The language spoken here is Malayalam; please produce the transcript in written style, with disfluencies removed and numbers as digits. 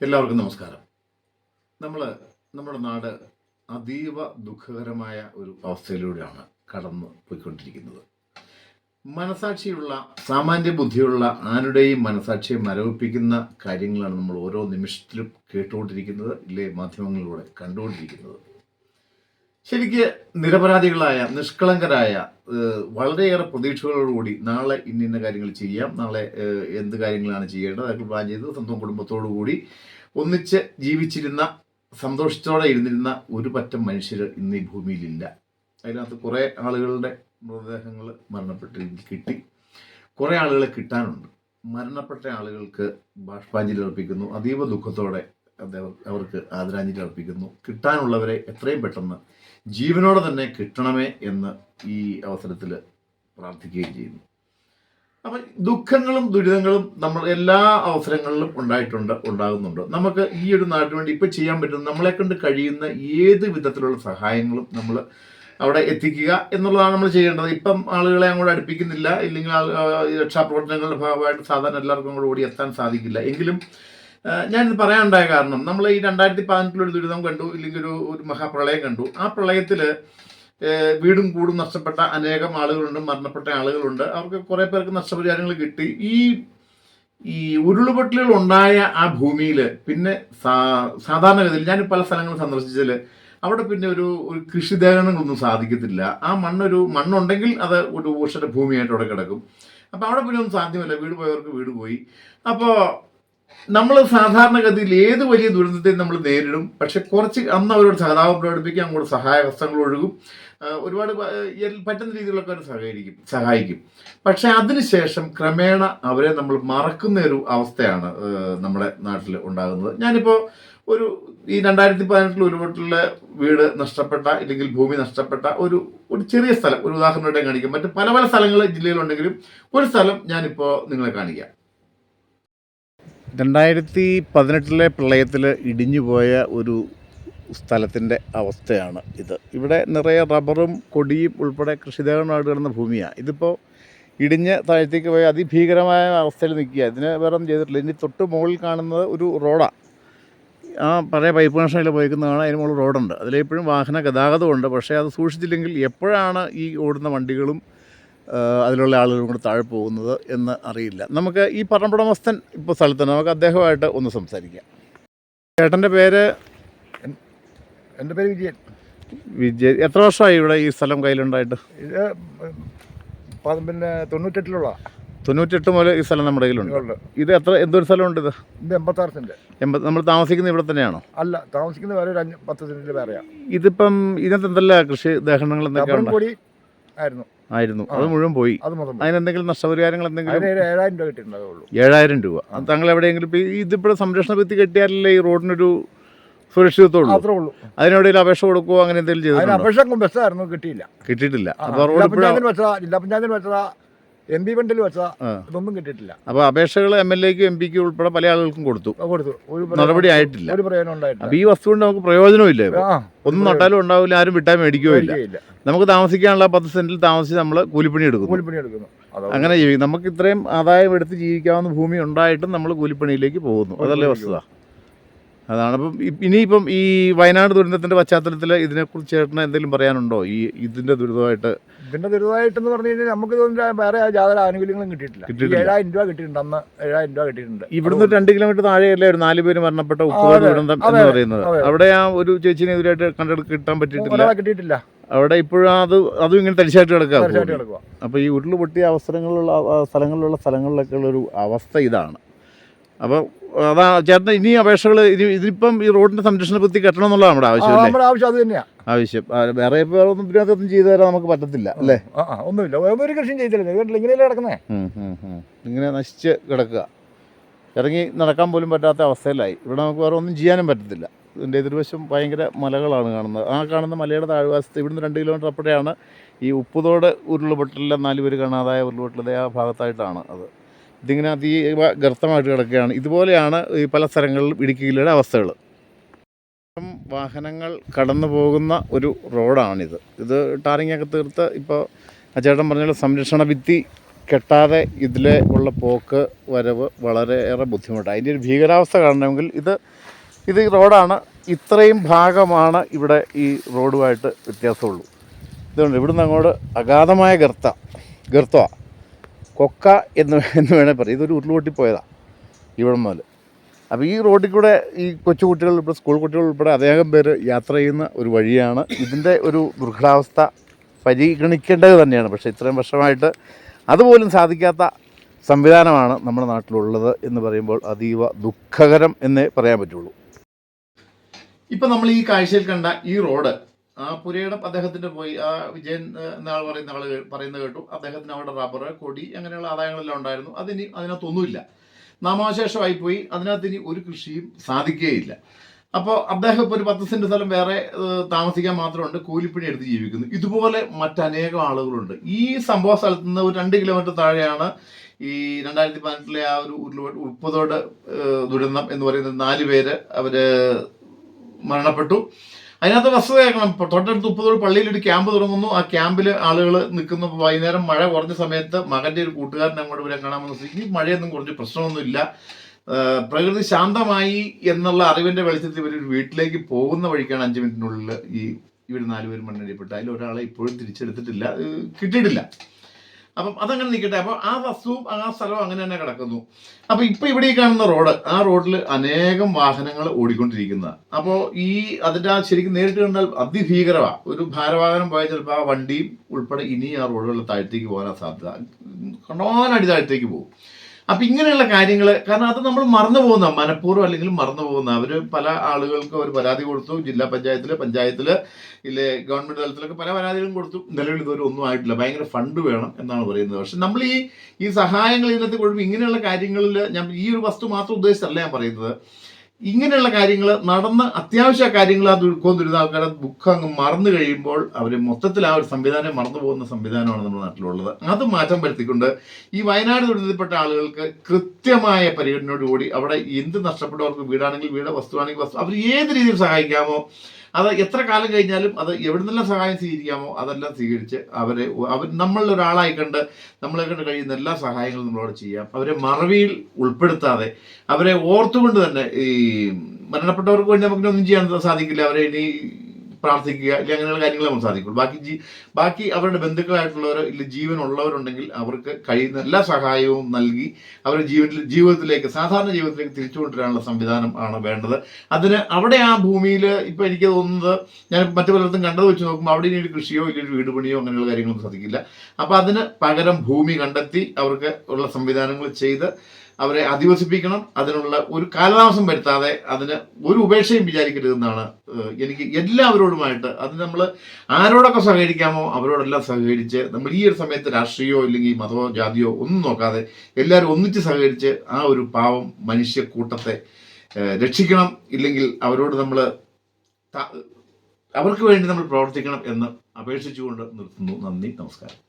എല്ലാവർക്കും നമസ്കാരം. നമ്മൾ നമ്മുടെ നാട് അതീവ ദുഃഖകരമായ ഒരു അവസ്ഥയിലൂടെയാണ് കടന്നു പോയിക്കൊണ്ടിരിക്കുന്നത്. മനസാക്ഷിയുള്ള സാമാന്യ ബുദ്ധിയുള്ള ആരുടെയും മനസാക്ഷിയെ മരവിപ്പിക്കുന്ന കാര്യങ്ങളാണ് നമ്മൾ ഓരോ നിമിഷത്തിലും കേട്ടുകൊണ്ടിരിക്കുന്നത്, ഇല്ലേ മാധ്യമങ്ങളിലൂടെ കണ്ടുകൊണ്ടിരിക്കുന്നത്. ശരിക്ക് നിരപരാധികളായ നിഷ്കളങ്കരായ വളരെയേറെ പ്രതീക്ഷകളോടുകൂടി നാളെ ഇന്ന കാര്യങ്ങൾ ചെയ്യാം, നാളെ എന്ത് കാര്യങ്ങളാണ് ചെയ്യേണ്ടത് അതൊക്കെ പ്ലാൻ ചെയ്ത് സ്വന്തം കുടുംബത്തോടു കൂടി ഒന്നിച്ച് ജീവിച്ചിരുന്ന സന്തോഷത്തോടെ ഇരുന്നിരുന്ന ഒരു പറ്റം മനുഷ്യർ ഇന്ന് ഈ ഭൂമിയിലില്ല. അതിനകത്ത് കുറേ ആളുകളുടെ മൃതദേഹങ്ങൾ മരണപ്പെട്ട് കിട്ടി, കുറേ ആളുകളെ കിട്ടാനുണ്ട്. മരണപ്പെട്ട ആളുകൾക്ക് ബാഷ്പാഞ്ജലി അർപ്പിക്കുന്നു, അതീവ ദുഃഖത്തോടെ അവർക്ക് ആദരാഞ്ജലി അർപ്പിക്കുന്നു. കിട്ടാനുള്ളവരെ എത്രയും പെട്ടെന്ന് ജീവനോടെ തന്നെ കിട്ടണമേ എന്ന് ഈ അവസരത്തിൽ പ്രാർത്ഥിക്കുകയും ചെയ്യുന്നു. അപ്പം ദുഃഖങ്ങളും ദുരിതങ്ങളും നമ്മൾ എല്ലാ അവസരങ്ങളിലും ഉണ്ടാകുന്നുണ്ട്. നമുക്ക് ഈ ഒരു നാട്ടിന് വേണ്ടി ഇപ്പം ചെയ്യാൻ പറ്റുന്ന നമ്മളെ കൊണ്ട് കഴിയുന്ന ഏത് വിധത്തിലുള്ള സഹായങ്ങളും നമ്മൾ അവിടെ എത്തിക്കുക എന്നുള്ളതാണ് നമ്മൾ ചെയ്യേണ്ടത്. ഇപ്പം ആളുകളെ അങ്ങോട്ട് അടുപ്പിക്കുന്നില്ല, ഇല്ലെങ്കിൽ രക്ഷാപ്രവർത്തനങ്ങളുടെ ഭാഗമായിട്ട് സാധാരണ എല്ലാവർക്കും കൂടെ ഓടി എത്താൻ സാധിക്കില്ല. എങ്കിലും ഞാനിത് പറയാനുണ്ടായ കാരണം, നമ്മൾ ഈ 2018 ഒരു ദുരിതം കണ്ടു, ഇല്ലെങ്കിൽ ഒരു മഹാപ്രളയം കണ്ടു. ആ പ്രളയത്തിൽ വീടും കൂടും നഷ്ടപ്പെട്ട അനേകം ആളുകളുണ്ട്, മരണപ്പെട്ട ആളുകളുണ്ട്. അവർക്ക് കുറേ പേർക്ക് നഷ്ടപരിഹാരങ്ങൾ കിട്ടി. ഈ ഉരുളുപൊട്ടലുകൾ ഉണ്ടായ ആ ഭൂമിയിൽ പിന്നെ സാധാരണഗതിയിൽ ഞാൻ പല സ്ഥലങ്ങളും സന്ദർശിച്ചാൽ അവിടെ പിന്നെ ഒരു കൃഷിദേഹങ്ങളൊന്നും സാധിക്കത്തില്ല. ആ മണ്ണുണ്ടെങ്കിൽ അത് ഒരു ഊഷര ഭൂമിയായിട്ട് അവിടെ കിടക്കും. അപ്പോൾ അവിടെ പിന്നെ ഒന്നും സാധ്യമല്ല, വീട് പോയവർക്ക് വീട് പോയി. അപ്പോൾ നമ്മൾ സാധാരണഗതിയിൽ ഏത് വലിയ ദുരന്തത്തെയും നമ്മൾ നേരിടും. പക്ഷെ കുറച്ച് അന്ന് അവരോട് സഹതാപം പ്രകടിപ്പിക്കും, അങ്ങോട്ട് സഹായഹസ്തങ്ങൾ ഒഴുകും, ഒരുപാട് പറ്റുന്ന രീതിയിലൊക്കെ അവർ സഹായിക്കും. പക്ഷെ അതിനുശേഷം ക്രമേണ അവരെ നമ്മൾ മറക്കുന്ന ഒരു അവസ്ഥയാണ് നമ്മുടെ നാട്ടിൽ ഉണ്ടാകുന്നത്. ഞാനിപ്പോൾ ഈ 2018 ഉരുൾപൊട്ടലിലെ വീട് നഷ്ടപ്പെട്ട, ഇല്ലെങ്കിൽ ഭൂമി നഷ്ടപ്പെട്ട ഒരു ചെറിയ സ്ഥലം ഒരു ഉദാഹരണമായിട്ട് കാണിക്കാം. മറ്റ് പല പല സ്ഥലങ്ങൾ ജില്ലയിലുണ്ടെങ്കിലും ഒരു സ്ഥലം ഞാനിപ്പോൾ നിങ്ങളെ കാണിക്കാം. 2018 പ്രളയത്തിൽ ഇടിഞ്ഞുപോയ ഒരു സ്ഥലത്തിൻ്റെ അവസ്ഥയാണ് ഇത്. ഇവിടെ നിറയെ റബ്ബറും കൊടിയും ഉൾപ്പെടെ കൃഷിദേഹമായിട്ട് കിടന്ന ഭൂമിയാണ്. ഇതിപ്പോൾ ഇടിഞ്ഞ് താഴത്തേക്ക് പോയ അതിഭീകരമായ അവസ്ഥയിൽ നിൽക്കുക. ഇതിന് വേറെ ഒന്നും ചെയ്തിട്ടില്ല. ഇനി തൊട്ട് മുകളിൽ കാണുന്നത് ഒരു റോഡാണ്. ആ പഴയ പൈപ്പ് കണക്ഷനിൽ പോയിക്കുന്നതാണ്. അതിന് മുകളിൽ റോഡുണ്ട്, അതിലെപ്പോഴും വാഹന ഗതാഗതമുണ്ട്. പക്ഷേ അത് സൂക്ഷിച്ചില്ലെങ്കിൽ എപ്പോഴാണ് ഈ ഓടുന്ന വണ്ടികളും അതിലുള്ള ആളുകളും കൂടെ താഴെ പോകുന്നത് എന്ന് അറിയില്ല. നമുക്ക് ഈ പറമ്പുടമസ്ഥൻ ഇപ്പോൾ സ്ഥലത്തുണ്ട്, നമുക്ക് അദ്ദേഹമായിട്ട് ഒന്ന് സംസാരിക്കാം. ചേട്ടൻ്റെ പേര്? എൻ്റെ പേര് വിജയൻ. വിജയൻ, എത്ര വർഷമായി ഇവിടെ ഈ സ്ഥലം കയ്യിലുണ്ടായിട്ട്? ഇത് പിന്നെ 98 മുതൽ ഈ സ്ഥലം നമ്മുടെ കയ്യിലുണ്ട്. ഇത് എന്തൊരു സ്ഥലമുണ്ട്? ഇത് 86 സെൻറ്റ്. നമ്മൾ താമസിക്കുന്നത് ഇവിടെ തന്നെയാണോ? അല്ല, താമസിക്കുന്ന വേറെ 10 സെൻറ്റിൽ വേറെയാണ്. ഇതിപ്പം ഇതിനകത്ത് എന്തെല്ലാം കൃഷി ദേഹങ്ങൾ എന്തൊക്കെയാണ് ആയിരുന്നു? അത് മുഴുവൻ പോയി. അതിനെന്തെങ്കിലും നഷ്ടപരിഹാരങ്ങൾ എന്തെങ്കിലും? 7,000 രൂപ കിട്ടിയിട്ടുണ്ടാവുള്ളൂ. 7,000 രൂപ. താങ്കൾ എവിടെയെങ്കിലും ഇതിപ്പോൾ സംരക്ഷണ ഭിത്തി കെട്ടിയാലല്ലേ ഈ റോഡിനൊരു സുരക്ഷിതത്വമുള്ളൂ? അത്രേ ഉള്ളൂ. അതിനെവിടെയും അപേക്ഷ കൊടുക്കുവോ അങ്ങനെ എന്തെങ്കിലും ചെയ്തു? അപേക്ഷ ബസ്സായിരുന്നു, കിട്ടിയിട്ടില്ല. അപ്പോൾ ജില്ലാ പഞ്ചായത്തിന് വെച്ചതാ, MP ഫണ്ടിൽ വെച്ചതാ, ഇതൊന്നും കിട്ടിയിട്ടില്ല. അപ്പോൾ അപേക്ഷകൾ MLA-ക്കും MP-ക്കും ഉൾപ്പെടെ പല ആളുകൾക്കും കൊടുത്തു. നടപടി ആയിട്ടില്ല. ഒരു പ്രയോജനം ഉണ്ടായിട്ടില്ല. അപ്പോൾ ഈ വസ്തു കൊണ്ട് നമുക്ക് പ്രയോജനമില്ല. ഒന്നും നട്ടാലും ഉണ്ടാവില്ല, ആരും വിട്ടാൽ മേടിക്കുകയോ ഇല്ല. നമുക്ക് താമസിക്കാനുള്ള 10 സെൻറ്റിൽ താമസിച്ച് നമ്മൾ കൂലിപ്പണി എടുക്കുന്നു. അങ്ങനെ ജീവിക്കും. നമുക്ക് ഇത്രയും ആദായം എടുത്ത് ജീവിക്കാവുന്ന ഭൂമി ഉണ്ടായിട്ടും നമ്മൾ കൂലിപ്പണിയിലേക്ക് പോകുന്നു. അതല്ലേ വസ്തുത? അതാണ്. അപ്പം ഇനിയിപ്പം ഈ വയനാട് ദുരന്തത്തിൻ്റെ പശ്ചാത്തലത്തിൽ ഇതിനെക്കുറിച്ച് ചേട്ടന് എന്തെങ്കിലും പറയാനുണ്ടോ? ഇതിൻ്റെ ദുരിതമായിട്ടെന്ന് പറഞ്ഞു കഴിഞ്ഞാൽ നമുക്ക് വേറെ യാതൊരു ആനുകൂല്യങ്ങളും കിട്ടിയിട്ടില്ല. 7,000 രൂപ കിട്ടിയിട്ടുണ്ട്. അന്ന് 7,000 രൂപ കിട്ടിയിട്ടുണ്ട്. ഇവിടുന്ന് 2 കിലോമീറ്റർ താഴെയല്ലേ ഒരു 4 പേര് മരണപ്പെട്ട ഉപ്പുതോട് ദുരന്തം എന്ന് പറയുന്നത്. അവിടെ ആ ഒരു ചേച്ചിനെ എതിരായിട്ട് കിട്ടാൻ പറ്റിയിട്ടില്ല. അവിടെ ഇപ്പോഴും അതും ഇങ്ങനെ തരിശായിട്ട് കിടക്കുക. അപ്പോൾ ഈ ഉരുള് പൊട്ടിയ സ്ഥലങ്ങളിലൊക്കെ ഉള്ളൊരു അവസ്ഥ ഇതാണ്. അപ്പോൾ അതാ ചേട്ടൻ ഇനി അപേക്ഷകൾ ഇതിപ്പം ഈ റോഡിന്റെ സംരക്ഷണ ഭിത്തി കെട്ടണം എന്നുള്ളതാണ് നമ്മുടെ ആവശ്യം. വേറെ ഒന്നും ഇതിനകത്തൊന്നും ചെയ്തു തരാൻ നമുക്ക് പറ്റത്തില്ല അല്ലേ? ഒന്നുമില്ല, ഒരു കൃഷിയും ചെയ്തില്ല. ഇങ്ങനെയല്ലേ കിടക്കുന്നേ, ഇങ്ങനെ നശിച്ച് കിടക്കുക. ഇറങ്ങി നടക്കാൻ പോലും പറ്റാത്ത അവസ്ഥയിലായി. ഇവിടെ നമുക്ക് വേറെ ഒന്നും ചെയ്യാനും പറ്റത്തില്ല. ഇതിൻ്റെ എതിർവശം ഭയങ്കര മലകളാണ് കാണുന്നത്. ആ കാണുന്ന മലയുടെ താഴ്വാസത്ത് ഇവിടുന്ന് 2 കിലോമീറ്റർ അപ്പുറത്തെയാണ് ഈ ഉപ്പുതോട് ഉരുൾപൊട്ടലിലെ 4 പേര് കാണാതായ ഉരുൾപൊട്ടലിൻ്റെ ആ ഭാഗത്തായിട്ടാണ് അത്. ഇതിങ്ങനെ അതീവ ഗർത്തമായിട്ട് കിടക്കുകയാണ്. ഇതുപോലെയാണ് ഈ പല സ്ഥലങ്ങളിലും ഇടുക്കി ജില്ലയുടെ അവസ്ഥകൾ. വാഹനങ്ങൾ കടന്നു പോകുന്ന ഒരു റോഡാണിത്. ഇത് ടാറിങ്ങൊക്കെ തീർത്ത് ഇപ്പോൾ ചേട്ടൻ പറഞ്ഞ സംരക്ഷണ ഭിത്തി കെട്ടാതെ ഇതിലെ ഉള്ള പോക്ക് വരവ് വളരെയേറെ ബുദ്ധിമുട്ടാണ്. അതിൻ്റെ ഒരു ഭീകരാവസ്ഥ കാണണമെങ്കിൽ ഇത് ഈ റോഡാണ്, ഇത്രയും ഭാഗമാണ് ഇവിടെ ഈ റോഡുമായിട്ട് വ്യത്യാസമുള്ളൂ. ഇതുകൊണ്ട് ഇവിടുന്ന് അങ്ങോട്ട് അഗാധമായ ഗർത്തമാണ്, കൊക്ക എന്ന് വേണേൽ പറയും. ഇതൊരു ഉരുളുപൊട്ടി പോയതാണ് ഇവിടെ മുതൽ. അപ്പോൾ ഈ റോഡിൽ കൂടെ ഈ കൊച്ചുകുട്ടികൾ ഉൾപ്പെടെ സ്കൂൾ കുട്ടികൾ ഉൾപ്പെടെ അനേകം പേര് യാത്ര ചെയ്യുന്ന ഒരു വഴിയാണ്. ഇതിൻ്റെ ഒരു ദുർഘടാവസ്ഥ പരിഗണിക്കേണ്ടത് തന്നെയാണ്. പക്ഷേ ഇത്രയും വർഷമായിട്ട് അതുപോലും സാധിക്കാത്ത സംവിധാനമാണ് നമ്മുടെ നാട്ടിലുള്ളത് എന്ന് പറയുമ്പോൾ അതീവ ദുഃഖകരം എന്നേ പറയാൻ പറ്റുള്ളൂ. ഇപ്പം നമ്മൾ ഈ കാഴ്ചയിൽ കണ്ട ഈ റോഡ്, ആ പുരയിടം അദ്ദേഹത്തിൻ്റെ പോയി, ആ വിജയൻ എന്നാൾ പറയുന്നത് കേട്ടു. അദ്ദേഹത്തിന് അവിടെ റബ്ബർ, കൊടി അങ്ങനെയുള്ള ആദായങ്ങളെല്ലാം ഉണ്ടായിരുന്നു. അതിനകത്തൊന്നുമില്ല, നാമാവശേഷമായിപ്പോയി. അതിനകത്ത് ഇനി ഒരു കൃഷിയും സാധിക്കുകയില്ല. അപ്പോൾ അദ്ദേഹം ഇപ്പോൾ ഒരു 10 സെൻറ്റ് സ്ഥലം വേറെ താമസിക്കാൻ മാത്രമുണ്ട്, കൂലിപ്പണി എടുത്ത് ജീവിക്കുന്നു. ഇതുപോലെ മറ്റനേകം ആളുകളുണ്ട്. ഈ സംഭവ സ്ഥലത്ത് നിന്ന് ഒരു 2 കിലോമീറ്റർ താഴെയാണ് ഈ 2018 ആ ഒരു ഉൾപ്പതോട് ദുരന്തം എന്ന് പറയുന്നത്. 4 പേര് അവർ മരണപ്പെട്ടു. അതിനകത്ത് വസ്തുത കേൾക്കണം. തൊട്ടടുത്ത് ഉപ്പതോട് പള്ളിയിൽ ഒരു ക്യാമ്പ് തുടങ്ങുന്നു. ആ ക്യാമ്പിൽ ആളുകൾ നിൽക്കുന്നു. വൈകുന്നേരം മഴ കുറഞ്ഞ സമയത്ത് മകൻ്റെ ഒരു കൂട്ടുകാരൻ അങ്ങോട്ട് വരെ കാണാമെന്ന് സ്ഥിതി. മഴയൊന്നും കുറച്ച് പ്രശ്നമൊന്നുമില്ല, പ്രകൃതി ശാന്തമായി എന്നുള്ള അറിവിൻ്റെ വെളിച്ചത്തിൽ ഇവർ വീട്ടിലേക്ക് പോകുന്ന വഴിക്കാണ് 5 മിനിറ്റിനുള്ളിൽ ഇവർ 4 പേരും മണ്ണിടിപ്പെട്ടു. അതിലൊരാളെ ഇപ്പോഴും തിരിച്ചെടുത്തിട്ടില്ല, കിട്ടിയിട്ടില്ല. അപ്പം അതങ്ങനെ നിൽക്കട്ടെ. അപ്പോൾ ആ വസ്തുവും ആ സ്ഥലവും അങ്ങനെ തന്നെ കിടക്കുന്നു. അപ്പോൾ ഇപ്പോൾ ഇവിടെ ഈ കാണുന്ന റോഡ്, ആ റോഡിൽ അനേകം വാഹനങ്ങൾ ഓടിക്കൊണ്ടിരിക്കുന്നതാണ്. അപ്പോൾ അതിൻ്റെ ശരിക്കും നേരിട്ട് കണ്ടാൽ അതിഭീകരമാണ്. ഒരു ഭാരവാഹനം പോയാൽ ചിലപ്പോൾ ആ വണ്ടിയും ഉൾപ്പെടെ ഇനി ആ റോഡുകളിൽ താഴത്തേക്ക് പോകാൻ സാധ്യത, കണ്ടോനടി താഴത്തേക്ക് പോകും. അപ്പം ഇങ്ങനെയുള്ള കാര്യങ്ങൾ, കാരണം അത് നമ്മൾ മറന്നു പോകുന്ന, മനഃപൂർവ്വം അല്ലെങ്കിൽ മറന്നു പോകുന്ന. അവർ പല ആളുകൾക്ക് അവർ പരാതി കൊടുത്തു. ജില്ലാ പഞ്ചായത്തിൽ ഇല്ലേ ഗവൺമെൻറ് തലത്തിലൊക്കെ പല പരാതികളും കൊടുത്തു. നിലവിൽ ഇതുവരെ ഒന്നും ആയിട്ടില്ല. ഭയങ്കര ഫണ്ട് വേണം എന്നാണ് പറയുന്നത്. പക്ഷെ നമ്മൾ ഈ സഹായങ്ങൾ ഇതിനകത്ത് കൊടുക്കും. ഇങ്ങനെയുള്ള കാര്യങ്ങളിൽ ഞാൻ ഈ ഒരു വസ്തു മാത്രം ഉദ്ദേശിച്ചല്ല ഞാൻ പറയുന്നത്. ഇങ്ങനെയുള്ള കാര്യങ്ങൾ നടന്ന് അത്യാവശ്യ കാര്യങ്ങൾ അത് ഉൾക്കൊണ്ടിരുന്ന ആൾക്കാരുടെ ദുഃഖം അങ്ങ് മറന്നു കഴിയുമ്പോൾ അവർ മൊത്തത്തിൽ ആ ഒരു സംവിധാനം മറന്നു പോകുന്ന സംവിധാനമാണ് നമ്മുടെ നാട്ടിലുള്ളത്. അത് മാറ്റം വരുത്തിക്കൊണ്ട് ഈ വയനാട് ദുരന്തപ്പെട്ട ആളുകൾക്ക് കൃത്യമായ പരിഗണനയോടുകൂടി അവിടെ എന്ത് നഷ്ടപ്പെട്ടവർക്ക് വീടാണെങ്കിൽ വീട്, വസ്തുവാണെങ്കിൽ വസ്തു, അവർ ഏത് രീതിയിൽ സഹായിക്കാമോ, അത് എത്ര കാലം കഴിഞ്ഞാലും അത് എവിടെ നിന്നെല്ലാം സഹായം സ്വീകരിക്കാമോ അതെല്ലാം സ്വീകരിച്ച് നമ്മളിൽ ഒരാളായി കണ്ട് നമ്മളെ കൊണ്ട് കഴിയുന്ന എല്ലാ സഹായങ്ങളും നമ്മളോട് ചെയ്യാം. അവരെ മറവിയിൽ ഉൾപ്പെടുത്താതെ അവരെ ഓർത്തുകൊണ്ട് തന്നെ ഈ മരണപ്പെട്ടവർക്ക് വേണ്ടി നമുക്കൊന്നും ചെയ്യാൻ സാധിക്കില്ല. അവരെ ഇനി പ്രാർത്ഥിക്കുക ഇല്ല, അങ്ങനെയുള്ള കാര്യങ്ങൾ നമുക്ക് സാധിക്കുള്ളൂ. ബാക്കി അവരുടെ ബന്ധുക്കളായിട്ടുള്ളവരോ ഇല്ല ജീവനുള്ളവരുണ്ടെങ്കിൽ അവർക്ക് കഴിയുന്ന എല്ലാ സഹായവും നൽകി അവരുടെ ജീവിതത്തിലേക്ക്, സാധാരണ ജീവിതത്തിലേക്ക് തിരിച്ചു കൊണ്ടുവരാനുള്ള സംവിധാനം ആണ് വേണ്ടത്. അതിന് അവിടെ ആ ഭൂമിയിൽ ഇപ്പം എനിക്ക് തോന്നുന്നത്, ഞാൻ മറ്റു പലർത്തും കണ്ടത് വെച്ച് നോക്കുമ്പോൾ അവിടെ ഇനി ഒരു കൃഷിയോ ഇല്ലൊരു വീട് പണിയോ അങ്ങനെയുള്ള കാര്യങ്ങളൊന്നും സാധിക്കില്ല. അപ്പോൾ അതിന് പകരം ഭൂമി കണ്ടെത്തി അവർക്ക് ഉള്ള സംവിധാനങ്ങൾ ചെയ്ത് അവരെ അധിവസിപ്പിക്കണം. അതിനുള്ള ഒരു കാലതാമസം വരുത്താതെ അതിന് ഒരു ഉപേക്ഷയും വിചാരിക്കരുതെന്നാണ് എനിക്ക് എല്ലാവരോടുമായിട്ട്. അത് നമ്മൾ ആരോടൊക്കെ സഹകരിക്കാമോ അവരോടെല്ലാം സഹകരിച്ച് നമ്മൾ ഈ ഒരു സമയത്ത് രാഷ്ട്രീയമോ ഇല്ലെങ്കിൽ മതമോ ജാതിയോ ഒന്നും നോക്കാതെ എല്ലാവരും ഒന്നിച്ച് സഹകരിച്ച് ആ ഒരു പാവം മനുഷ്യക്കൂട്ടത്തെ രക്ഷിക്കണം. ഇല്ലെങ്കിൽ അവരോട് നമ്മൾ അവർക്ക് വേണ്ടി നമ്മൾ പ്രവർത്തിക്കണം എന്ന് അപേക്ഷിച്ചുകൊണ്ട് നിർത്തുന്നു. നന്ദി, നമസ്കാരം.